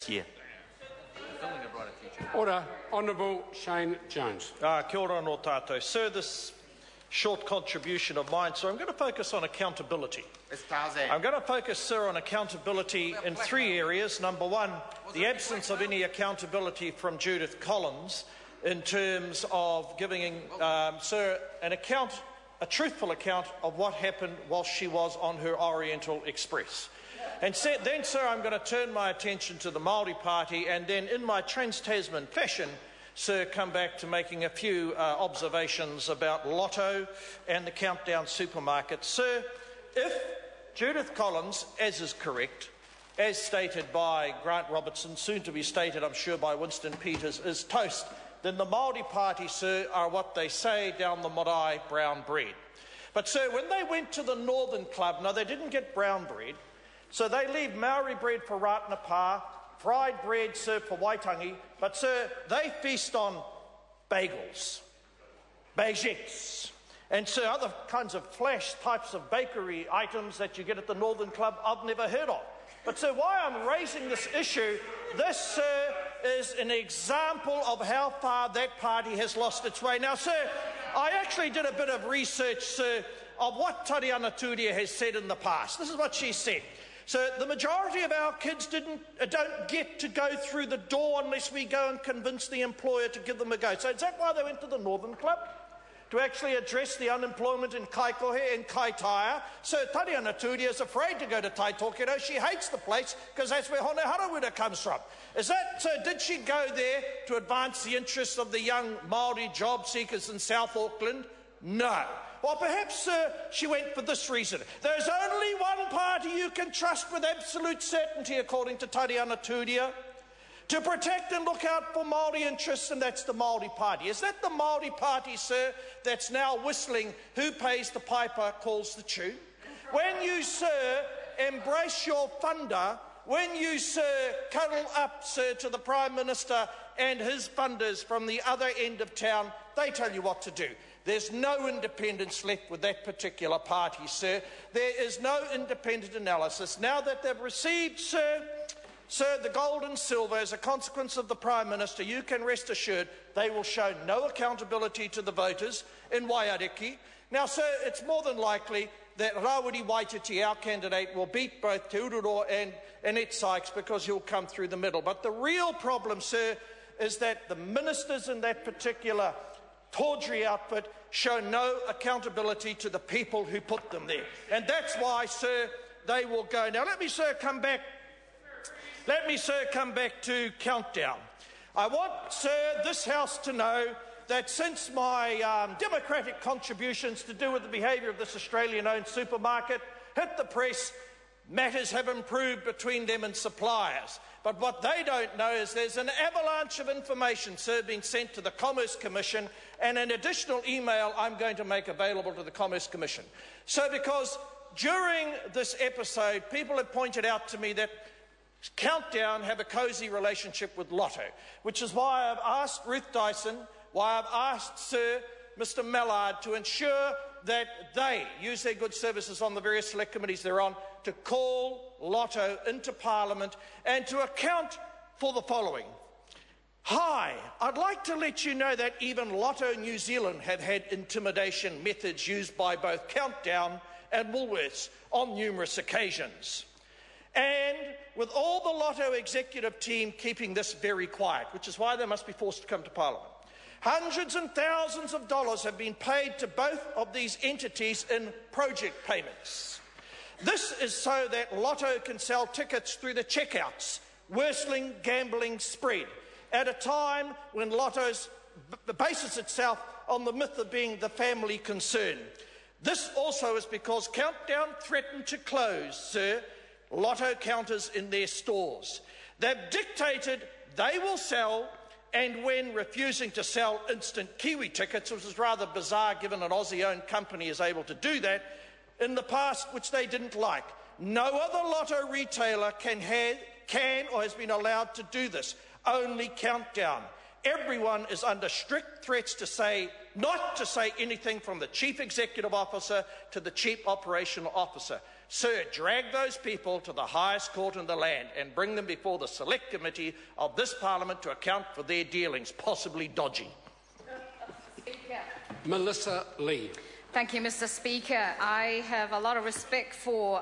Chair. Order. Honourable Shane Jones. Kia ora no tātou. Sir, this short contribution of mine, so I'm going to focus on accountability. I'm going to focus, sir, on accountability in three areas. Number one, the absence of any accountability from Judith Collins in terms of giving, sir, a truthful account of what happened whilst she was on her Oriental Express. And then, sir, I'm going to turn my attention to the Māori Party and then, in my trans-Tasman fashion, sir, come back to making a few observations about Lotto and the Countdown supermarket. Sir, if Judith Collins, as is correct, as stated by Grant Robertson, soon to be stated, I'm sure, by Winston Peters, is toast, then the Māori Party, sir, are what they say down the marae, brown bread. But, sir, when they went to the Northern Club, no, they didn't get brown bread, so they leave Maori bread for Ratana Pa, fried bread, sir, for Waitangi, but, sir, they feast on bagels, baguettes, and, sir, other kinds of flash types of bakery items that you get at the Northern Club I've never heard of. But, sir, why I'm raising this issue, this, sir, is an example of how far that party has lost its way. Now, sir, I actually did a bit of research, sir, of what Tariana Turia has said in the past. This is what she said. So the majority of our kids don't get to go through the door unless we go and convince the employer to give them a go. So is that why they went to the Northern Club? To actually address the unemployment in Kaikohe and Kaitaia. So Tariana Turia is afraid to go to Taitokero. She hates the place because that's where Hone Harawira comes from. Is that so? Did she go there to advance the interests of the young Māori job seekers in South Auckland? No. Well, perhaps, sir, she went for this reason. There's only one party you can trust with absolute certainty, according to Tariana Turia, to protect and look out for Māori interests, and that's the Māori Party. Is that the Māori Party, sir, that's now whistling, who pays the piper calls the tune? When you, sir, embrace your funder, when you, sir, cuddle up, sir, to the Prime Minister and his funders from the other end of town, they tell you what to do. There's no independence left with that particular party, sir. There is no independent analysis. Now that they've received, sir, the gold and silver as a consequence of the Prime Minister, you can rest assured they will show no accountability to the voters in Waiariki. Now, sir, it's more than likely that Rawiri Waititi, our candidate, will beat both Te Ururo and Annette Sykes because he'll come through the middle. But the real problem, sir, is that the ministers in that particular tawdry outfit show no accountability to the people who put them there. And that's why, sir, they will go. Now, let me, sir, come back to Countdown. I want, sir, this House to know that since my democratic contributions to do with the behaviour of this Australian-owned supermarket hit the press, matters have improved between them and suppliers. But what they don't know is there's an avalanche of information, sir, being sent to the Commerce Commission, and an additional email I'm going to make available to the Commerce Commission. So because during this episode, people have pointed out to me that Countdown have a cosy relationship with Lotto, which is why I've asked Ruth Dyson, why I've asked Sir Mr Mallard to ensure that they use their good services on the various select committees they're on to call Lotto into Parliament and to account for the following. Hi, I'd like to let you know that even Lotto New Zealand have had intimidation methods used by both Countdown and Woolworths on numerous occasions. And with all the Lotto executive team keeping this very quiet, which is why they must be forced to come to Parliament, hundreds and thousands of dollars have been paid to both of these entities in project payments. This is so that Lotto can sell tickets through the checkouts, worsening gambling spread, at a time when Lotto bases itself on the myth of being the family concern. This also is because Countdown threatened to close, sir, Lotto counters in their stores. They've dictated they will sell, and when refusing to sell instant Kiwi tickets, which is rather bizarre given an Aussie-owned company is able to do that, in the past, which they didn't like. No other Lotto retailer can or has been allowed to do this, only Countdown. Everyone is under strict threats to not to say anything from the Chief Executive Officer to the Chief Operational Officer. Sir, drag those people to the highest court in the land and bring them before the select committee of this parliament to account for their dealings, possibly dodgy. Melissa Lee. Thank you, Mr. Speaker. I have a lot of respect for